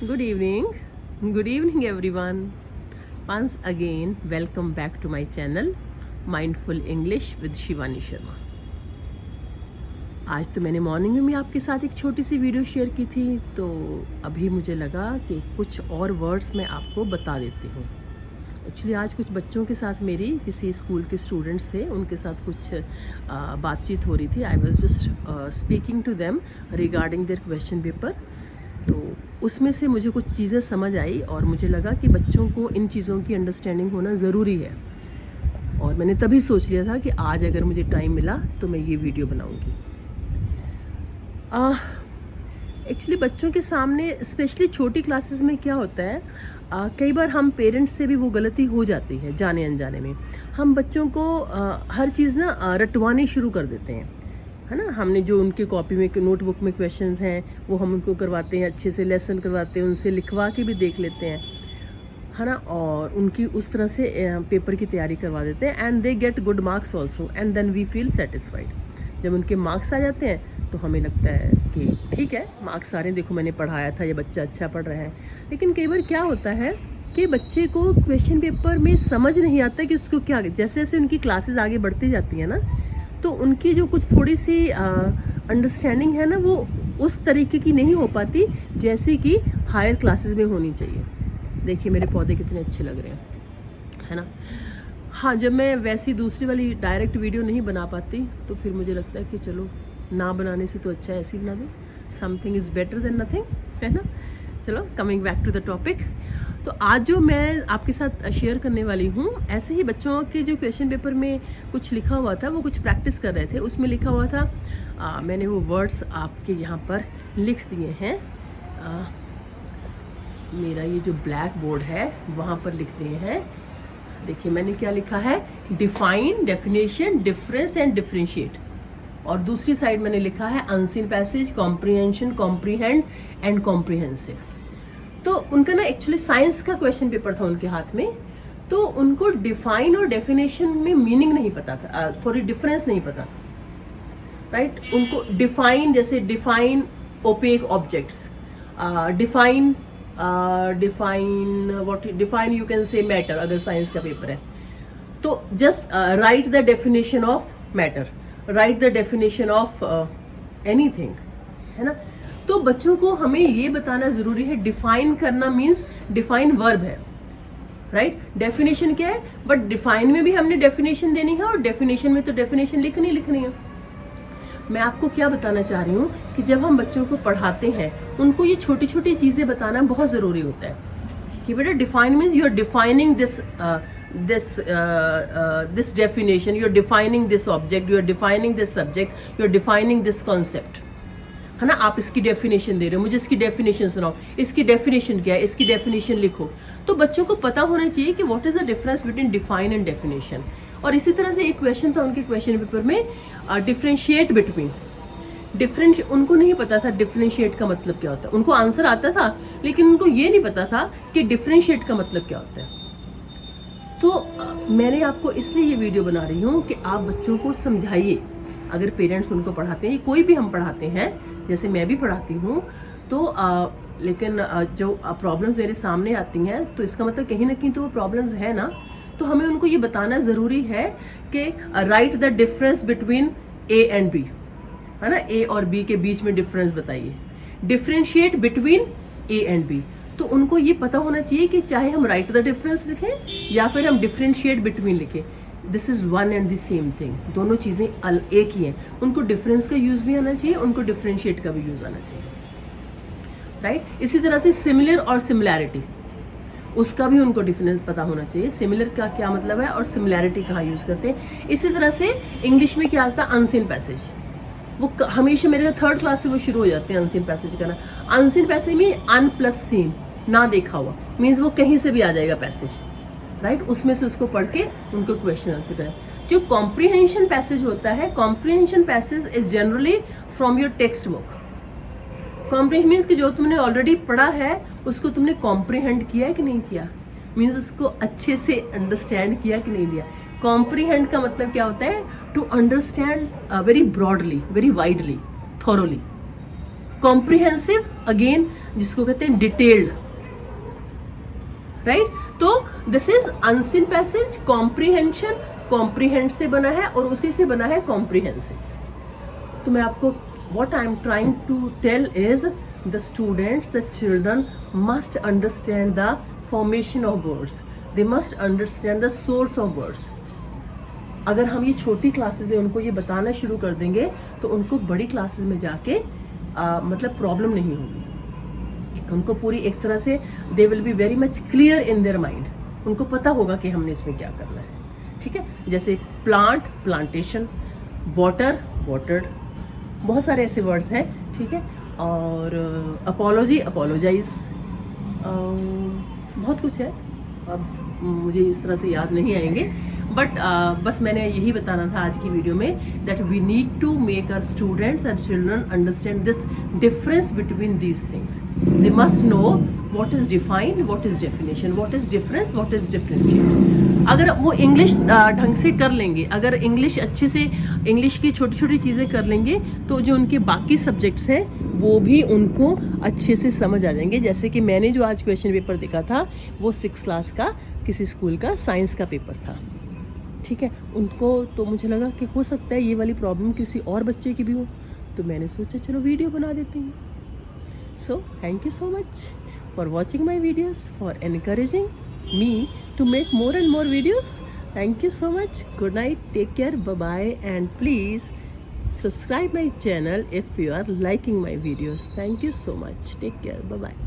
Good evening everyone. Once again, welcome back to my channel, Mindful English with Shivani Sharma. आज तो मैंने morning में भी आपके साथ एक छोटी सी वीडियो शेयर की थी, तो अभी मुझे लगा कि कुछ और वर्ड्स मैं आपको बता देती हूँ. एक्चुअली आज कुछ बच्चों के साथ मेरी किसी स्कूल के स्टूडेंट्स थे, उनके साथ कुछ बातचीत हो रही थी. I was just speaking to them regarding their question paper. तो उसमें से मुझे कुछ चीज़ें समझ आई और मुझे लगा कि बच्चों को इन चीज़ों की अंडरस्टैंडिंग होना ज़रूरी है. और मैंने तभी सोच लिया था कि आज अगर मुझे टाइम मिला तो मैं ये वीडियो बनाऊंगी. एक्चुअली बच्चों के सामने स्पेशली छोटी क्लासेस में क्या होता है, कई बार हम पेरेंट्स से भी वो गलती हो जाती है जाने अनजाने में. हम बच्चों को हर चीज़ ना रटवानी शुरू कर देते हैं, है ना. हमने जो उनके कॉपी में नोटबुक में क्वेश्चंस हैं वो हम उनको करवाते हैं, अच्छे से लेसन करवाते हैं, उनसे लिखवा के भी देख लेते हैं, है ना. और उनकी उस तरह से पेपर की तैयारी करवा देते हैं and they get good marks also and then we feel satisfied. जब उनके मार्क्स आ जाते हैं तो हमें लगता है कि ठीक है, मार्क्स आ रहे हैं, देखो मैंने पढ़ाया था, ये बच्चा अच्छा पढ़ रहा है. लेकिन कई बार क्या होता है कि बच्चे को क्वेश्चन पेपर में समझ नहीं आता कि उसको क्या, जैसे जैसे उनकी क्लासेस आगे बढ़ती जाती है ना, तो उनकी जो कुछ थोड़ी सी अंडरस्टैंडिंग है ना, वो उस तरीके की नहीं हो पाती जैसे कि हायर क्लासेस में होनी चाहिए. देखिए मेरे पौधे कितने अच्छे लग रहे हैं, है ना. हाँ, जब मैं वैसी दूसरी वाली डायरेक्ट वीडियो नहीं बना पाती तो फिर मुझे लगता है कि चलो ना बनाने से तो अच्छा है ऐसी बना दो. Something is better than nothing, है ना. चलो coming back to the topic. तो आज जो मैं आपके साथ शेयर करने वाली हूँ, ऐसे ही बच्चों के जो क्वेश्चन पेपर में कुछ लिखा हुआ था, वो कुछ प्रैक्टिस कर रहे थे. उसमें लिखा हुआ था, मैंने वो वर्ड्स आपके यहाँ पर लिख दिए हैं. मेरा ये जो ब्लैक बोर्ड है वहाँ पर लिख दिए हैं. देखिए मैंने क्या लिखा है, define, definition, difference and differentiate. और दूसरी साइड मैंने लिखा है unseen passage, comprehension, comprehend and comprehensive. तो उनका ना एक्चुअली साइंस का क्वेश्चन पेपर था उनके हाथ में, तो उनको डिफाइन और डेफिनेशन में मीनिंग नहीं पता था, थोड़ी डिफरेंस नहीं पता, राइट. उनको डिफाइन, जैसे define opaque objects, define define you can say matter. अगर साइंस का पेपर है तो just right the definition of matter, right the definition of anything, है ना. तो बच्चों को हमें ये बताना जरूरी है, डिफाइन करना मीन्स डिफाइन वर्ब है, राइट. डेफिनेशन क्या है, बट डिफाइन में भी हमने डेफिनेशन देनी है और डेफिनेशन में तो डेफिनेशन लिखनी है. मैं आपको क्या बताना चाह रही हूँ कि जब हम बच्चों को पढ़ाते हैं उनको ये छोटी छोटी चीजें बताना बहुत जरूरी होता है कि बेटा define means you are defining this definition, you are defining this object, you are defining this subject, you are defining this concept, है ना. आप इसकी डेफिनेशन दे रहे हो, मुझे इसकी डेफिनेशन सुनाओ, इसकी डेफिनेशन क्या है, इसकी डेफिनेशन लिखो. तो बच्चों को पता होना चाहिए कि what is the difference between define and definition. और इसी तरह से एक क्वेश्चन था उनके क्वेश्चन पेपर में, डिफरेंशिएट बिटवीन. उनको नहीं पता था डिफरेंशिएट का मतलब क्या होता है. उनको आंसर आता था लेकिन उनको ये नहीं पता था कि डिफरेंशिएट का मतलब क्या होता है. तो मैंने आपको इसलिए ये वीडियो बना रही हूँ कि आप बच्चों को समझाइए. अगर पेरेंट्स उनको पढ़ाते हैं, कोई भी हम पढ़ाते हैं, जैसे मैं भी पढ़ाती हूँ, तो लेकिन जो प्रॉब्लम्स मेरे सामने आती हैं तो इसका मतलब कहीं ना कहीं तो वो प्रॉब्लम्स है ना. तो हमें उनको ये बताना ज़रूरी है कि right the difference between A and B, है ना. ए और बी के बीच में डिफरेंस बताइए. Differentiate between A and B. तो उनको ये पता होना चाहिए कि चाहे हम राइट द डिफरेंस लिखें या फिर हम डिफरेंशिएट बिटवीन लिखें, this is one and the same thing. दोनों चीज़ें एक ही हैं. उनको डिफरेंस का यूज़ भी आना चाहिए, उनको डिफरेंशिएट का भी यूज़ आना चाहिए, राइट. इसी तरह से सिमिलर और सिमिलैरिटी, उसका भी उनको डिफरेंस पता होना चाहिए. सिमिलर का क्या मतलब है और सिमिलैरिटी कहाँ यूज़ करते हैं. इसी तरह से इंग्लिश में क्या आता है, अनसीन पैसेज. वो हमेशा मेरे थर्ड क्लास से वो शुरू हो जाते हैं अनसीन पैसेज करना. अनसीन पैसेज में अन प्लस सीन, ना देखा हुआ, मीन्स वो कहीं से भी आ जाएगा पैसेज, राइट. उसमें से उसको पढ़ के उनको क्वेश्चन आंसर करें. जो कॉम्प्रीहेंशन पैसेज होता है, comprehension passage is generally from your text book. Comprehension means कि जो तुमने ऑलरेडी पढ़ा है उसको तुमने कॉम्प्रीहेंड किया है कि नहीं किया, मीन्स उसको अच्छे से अंडरस्टैंड किया कि नहीं लिया. कॉम्प्रीहेंड का मतलब क्या होता है, to understand very broadly, very widely, thoroughly, comprehensive again जिसको कहते हैं डिटेल्ड, राइट? तो this is unseen passage, comprehension, comprehend से बना है और उसी से बना है कॉम्प्रिहेंसिव। तो मैं आपको what I am trying to tell is the students, the children must understand the formation of words, they must understand the source of words. अगर हम ये छोटी क्लासेस में उनको ये बताना शुरू कर देंगे तो उनको बड़ी क्लासेस में जाके मतलब प्रॉब्लम नहीं होगी। उनको पूरी एक तरह से they will be very much clear in their mind, उनको पता होगा कि हमने इसमें क्या करना है, ठीक है? जैसे प्लांट, प्लांटेशन, वाटर, वाटर्ड, बहुत सारे ऐसे वर्ड्स हैं, ठीक है? और अपोलॉजी, अपोलोजाइज, बहुत कुछ है, अब मुझे इस तरह से याद नहीं आएंगे, बट बस मैंने यही बताना था आज की वीडियो में that we need to make our students and children understand this difference between these things. They must know what is defined, what is definition, what is difference, what is differentiate. अगर वो English ढंग से कर लेंगे, अगर English अच्छे से, English की छोटी छोटी चीज़ें कर लेंगे तो जो उनके बाकी सब्जेक्ट्स हैं वो भी उनको अच्छे से समझ आ जाएंगे। जैसे कि मैंने जो आज क्वेश्चन पेपर देखा था वो 6th क्लास का किसी स्कूल का साइंस का पेपर था, ठीक है? उनको तो मुझे लगा कि हो सकता है ये वाली प्रॉब्लम किसी और बच्चे की भी हो, तो मैंने सोचा चलो वीडियो बना देते हैं। So thank you so much for watching my videos, for encouraging me to make more and more videos. Thank you so much. Good night. Take care. Bye bye. And please subscribe my channel if you are liking my videos. Thank you so much. Take care. Bye bye.